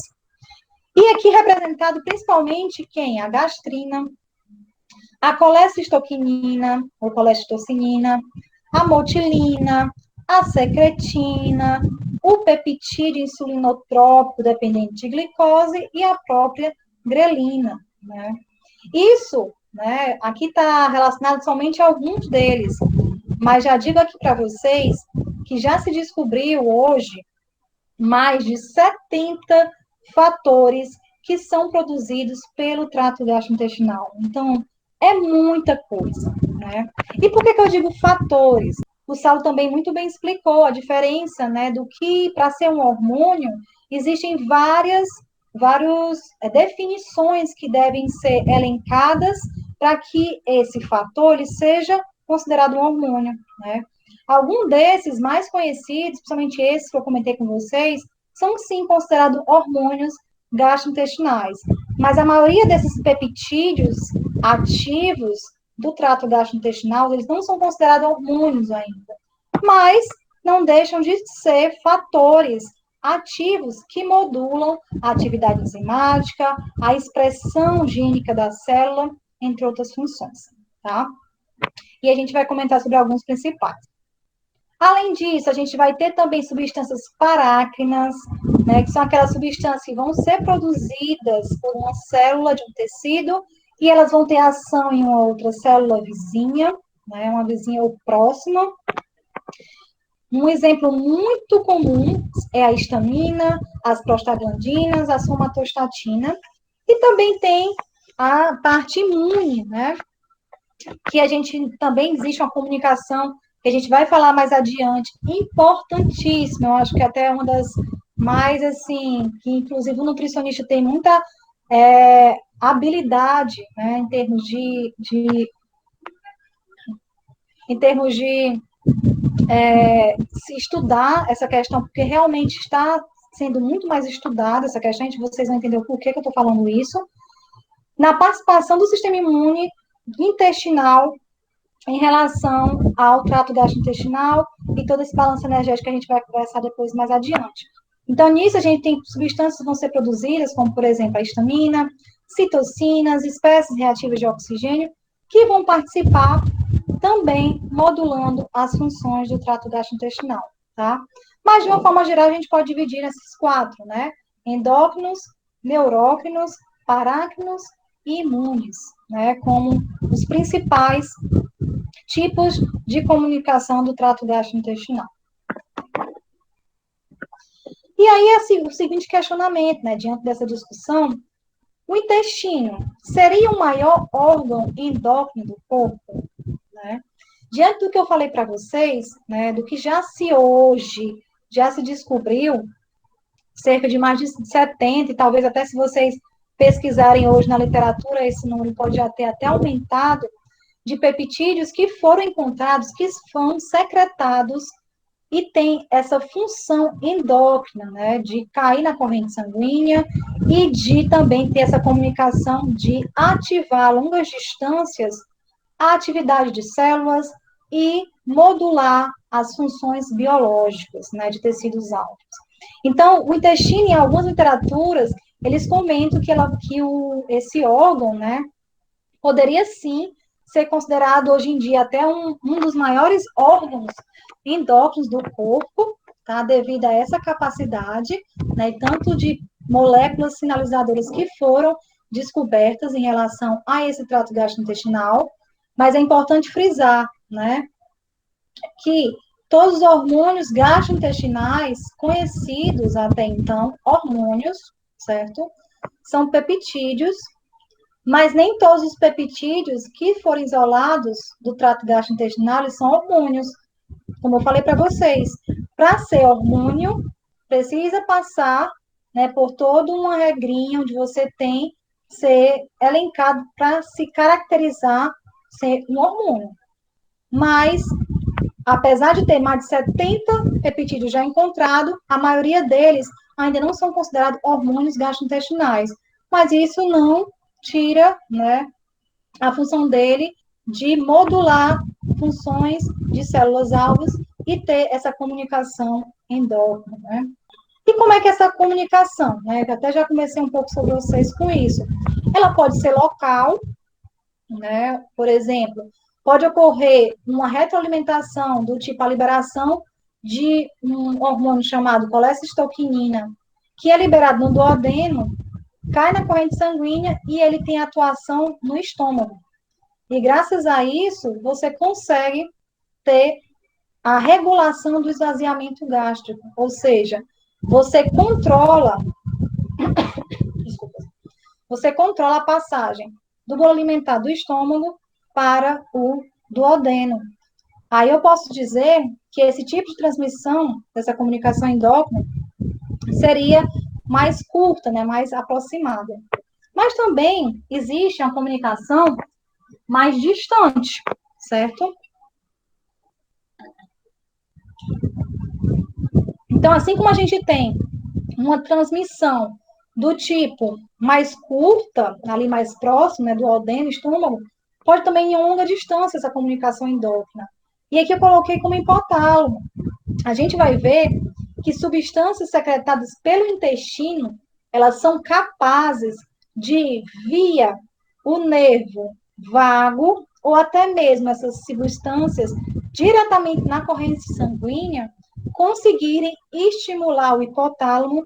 E aqui representado principalmente quem? A gastrina, a colecistoquinina, ou colecistocinina, a motilina, a secretina, o peptídeo insulinotrópico dependente de glicose e a própria grelina, né? Isso, né, aqui está relacionado somente a alguns deles, mas já digo aqui para vocês que já se descobriu hoje mais de 70 fatores que são produzidos pelo trato gastrointestinal. Então, é muita coisa, né? E por que eu digo fatores? O Saulo também muito bem explicou a diferença, né, do que, para ser um hormônio, existem várias definições que devem ser elencadas para que esse fator ele seja considerado um hormônio, né? Alguns desses mais conhecidos, principalmente esses que eu comentei com vocês, são sim considerados hormônios gastrointestinais. Mas a maioria desses peptídeos ativos, do trato gastrointestinal, eles não são considerados hormônios ainda, mas não deixam de ser fatores ativos que modulam a atividade enzimática, a expressão gênica da célula, entre outras funções, tá? E a gente vai comentar sobre alguns principais. Além disso, a gente vai ter também substâncias parácrinas, né, que são aquelas substâncias que vão ser produzidas por uma célula de um tecido e elas vão ter ação em uma outra célula vizinha, né, uma vizinha ou próxima. Um exemplo muito comum é a histamina, as prostaglandinas, a somatostatina, e também tem a parte imune, né, que a gente também existe uma comunicação que a gente vai falar mais adiante, importantíssima, eu acho que até uma das mais, assim, que inclusive o nutricionista tem muita habilidade, né, em termos de se estudar essa questão, porque realmente está sendo muito mais estudada essa questão, vocês vão entender o porquê que eu estou falando isso, na participação do sistema imune intestinal em relação ao trato gastrointestinal e todo esse balanço energético que a gente vai conversar depois mais adiante. Então, nisso, a gente tem substâncias que vão ser produzidas, como, por exemplo, a histamina, citocinas, espécies reativas de oxigênio, que vão participar também modulando as funções do trato gastrointestinal, tá? Mas, de uma forma geral, a gente pode dividir nesses quatro, né? Endócrinos, neurócrinos, parácrinos e imunes, né? Como os principais tipos de comunicação do trato gastrointestinal. E aí, assim, o seguinte questionamento, né, diante dessa discussão, o intestino seria o maior órgão endócrino do corpo? Né? Diante do que eu falei para vocês, né, do que já se descobriu, cerca de mais de 70, e talvez até se vocês pesquisarem hoje na literatura, esse número pode já ter até aumentado, de peptídeos que foram encontrados, que são secretados e tem essa função endócrina, né, de cair na corrente sanguínea e de também ter essa comunicação de ativar a longas distâncias a atividade de células e modular as funções biológicas, né, de tecidos altos. Então, o intestino, em algumas literaturas, eles comentam esse órgão, né, poderia sim ser considerado hoje em dia até um dos maiores órgãos endócrinos do corpo, tá? Devido a essa capacidade, né, tanto de moléculas sinalizadoras que foram descobertas em relação a esse trato gastrointestinal, mas é importante frisar, né, que todos os hormônios gastrointestinais conhecidos até então, hormônios, certo? São peptídeos, mas nem todos os peptídeos que foram isolados do trato gastrointestinal são hormônios. Como eu falei para vocês, para ser hormônio, precisa passar, né, por toda uma regrinha onde você tem ser elencado para se caracterizar ser um hormônio. Mas, apesar de ter mais de 70 peptídeos já encontrados, a maioria deles ainda não são considerados hormônios gastrointestinais. Mas isso não tira, né, a função dele de modular funções de células-alvos e ter essa comunicação endócrina, né? E como é que essa comunicação, né? Eu até já comecei um pouco sobre vocês com isso. Ela pode ser local, né? Por exemplo, pode ocorrer uma retroalimentação do tipo a liberação de um hormônio chamado colecistoquinina, que é liberado no duodeno, cai na corrente sanguínea e ele tem atuação no estômago. E graças a isso, você consegue ter a regulação do esvaziamento gástrico, ou seja, você controla, desculpa, você controla a passagem do bolo alimentar do estômago para o duodeno. Aí eu posso dizer que esse tipo de transmissão, dessa comunicação endócrina, seria mais curta, né, mais aproximada. Mas também existe a comunicação mais distante, certo? Então, assim como a gente tem uma transmissão do tipo mais curta, ali mais próximo, né, do duodeno, estômago, Pode também em longa distância essa comunicação endócrina. E aqui eu coloquei como hipotálamo. A gente vai ver que substâncias secretadas pelo intestino, elas são capazes de, via o nervo vago, ou até mesmo essas substâncias diretamente na corrente sanguínea, conseguirem estimular o hipotálamo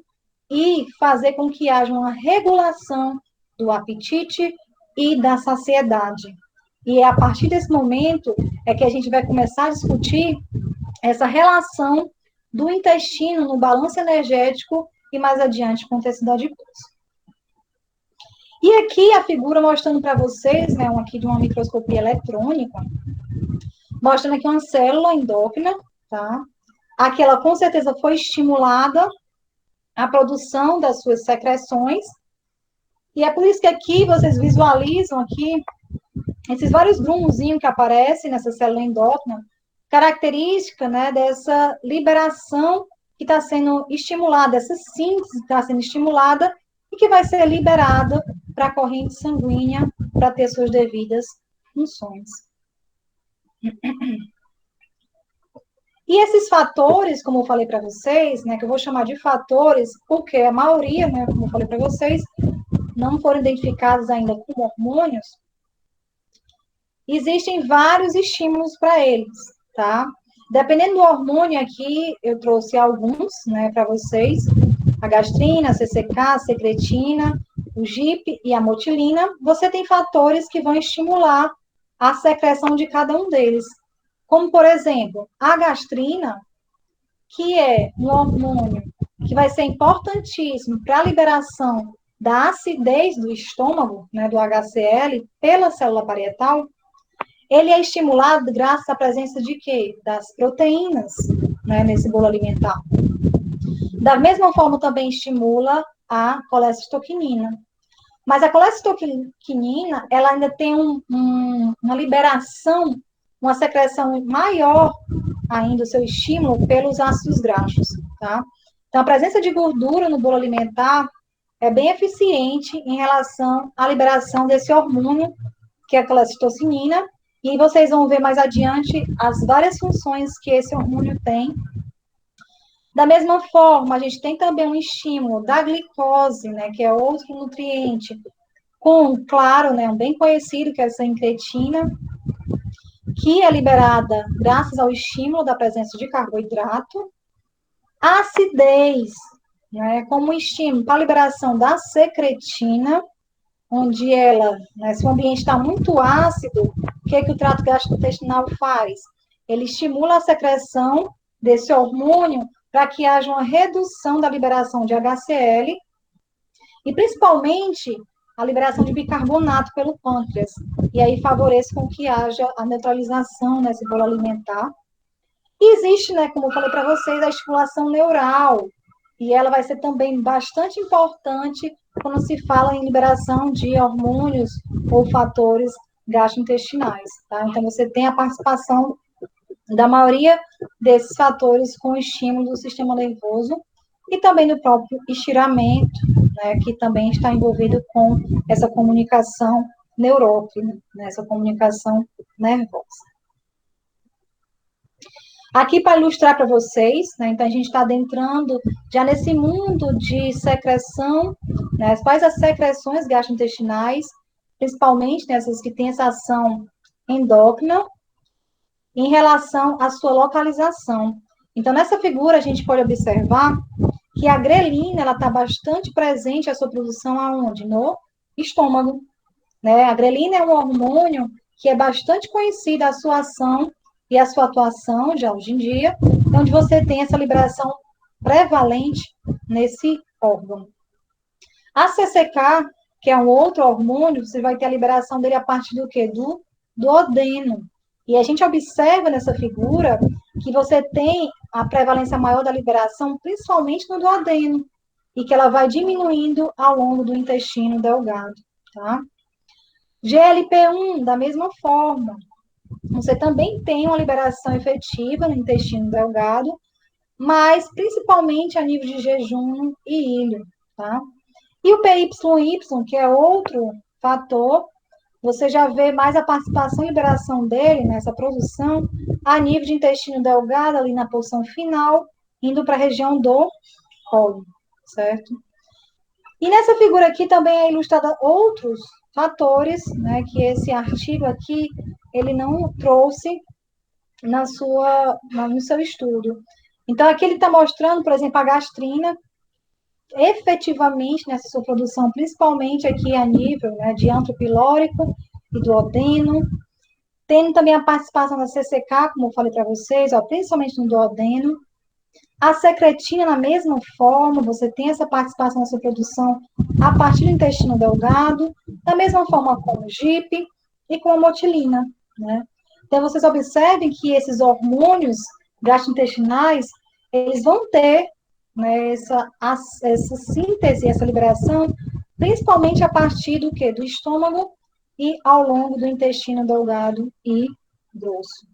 e fazer com que haja uma regulação do apetite e da saciedade. E é a partir desse momento é que a gente vai começar a discutir essa relação do intestino no balanço energético e mais adiante com o tecido adiposo. E aqui a figura mostrando para vocês, né, aqui de uma microscopia eletrônica, mostrando aqui uma célula endócrina, tá? Aqui ela com certeza foi estimulada a produção das suas secreções, e é por isso que aqui vocês visualizam aqui esses vários grumos que aparecem nessa célula endócrina, característica, né, dessa liberação que está sendo estimulada, essa síntese que está sendo estimulada e que vai ser liberada para a corrente sanguínea para ter suas devidas funções. E esses fatores, como eu falei para vocês, né, que eu vou chamar de fatores, porque a maioria, né, como eu falei para vocês, não foram identificados ainda como hormônios, existem vários estímulos para eles, tá? Dependendo do hormônio aqui, eu trouxe alguns, né, para vocês, a gastrina, a CCK, a secretina, o GIP e a motilina, você tem fatores que vão estimular a secreção de cada um deles. Como, por exemplo, a gastrina, que é um hormônio que vai ser importantíssimo para a liberação da acidez do estômago, né, do HCl, pela célula parietal, ele é estimulado graças à presença de quê? Das proteínas, né, nesse bolo alimentar. Da mesma forma, também estimula a colecistoquinina. Mas a colecistoquinina, ela ainda tem uma liberação, uma secreção maior ainda, o seu estímulo pelos ácidos graxos, tá? Então, a presença de gordura no bolo alimentar é bem eficiente em relação à liberação desse hormônio, que é a colecistocinina, e vocês vão ver mais adiante as várias funções que esse hormônio tem. Da mesma forma, a gente tem também um estímulo da glicose, né, que é outro nutriente, com, claro, né, um bem conhecido, que é essa incretina, que é liberada graças ao estímulo da presença de carboidrato. A acidez, né, como estímulo para a liberação da secretina, onde ela, né, se o ambiente está muito ácido, o que, é que o trato gastrointestinal faz? Ele estimula a secreção desse hormônio para que haja uma redução da liberação de HCl e, principalmente, a liberação de bicarbonato pelo pâncreas. E aí favorece com que haja a neutralização nesse bolo alimentar. E existe, né, como eu falei para vocês, a estimulação neural. E ela vai ser também bastante importante quando se fala em liberação de hormônios ou fatores gastrointestinais, tá? Então, você tem a participação da maioria desses fatores com estímulo do sistema nervoso e também do próprio estiramento, né, que também está envolvido com essa comunicação neuróquina, né, essa comunicação nervosa. Aqui para ilustrar para vocês, né, então a gente está adentrando já nesse mundo de secreção, né, quais as secreções gastrointestinais, principalmente nessas que têm essa ação endócrina, em relação à sua localização. Então, nessa figura, a gente pode observar que a grelina, ela está bastante presente, a sua produção aonde? No estômago, né? A grelina é um hormônio que é bastante conhecida a sua ação e a sua atuação, já hoje em dia, onde você tem essa liberação prevalente nesse órgão. A CCK, que é um outro hormônio, você vai ter a liberação dele a partir do quê? Do duodeno. E a gente observa nessa figura que você tem a prevalência maior da liberação, principalmente no duodeno, e que ela vai diminuindo ao longo do intestino delgado, tá? GLP-1, da mesma forma, você também tem uma liberação efetiva no intestino delgado, mas principalmente a nível de jejum e ilho, tá? E o PYY, que é outro fator, você já vê mais a participação e liberação dele nessa produção a nível de intestino delgado, ali na porção final, indo para a região do colo, certo? E nessa figura aqui também é ilustrada outros fatores, né, que esse artigo aqui, ele não trouxe no seu estudo. Então, aqui ele está mostrando, por exemplo, a gastrina, efetivamente nessa sua produção, principalmente aqui a nível, né, de antro pilórico e duodeno, tendo também a participação da CCK, como eu falei para vocês, ó, principalmente no duodeno. A secretina, na mesma forma, você tem essa participação na sua produção a partir do intestino delgado, da mesma forma com o GIP e com a motilina, né? Então, vocês observem que esses hormônios gastrointestinais, eles vão ter, né, essa síntese, essa liberação, principalmente a partir do quê? Do estômago e ao longo do intestino delgado e grosso.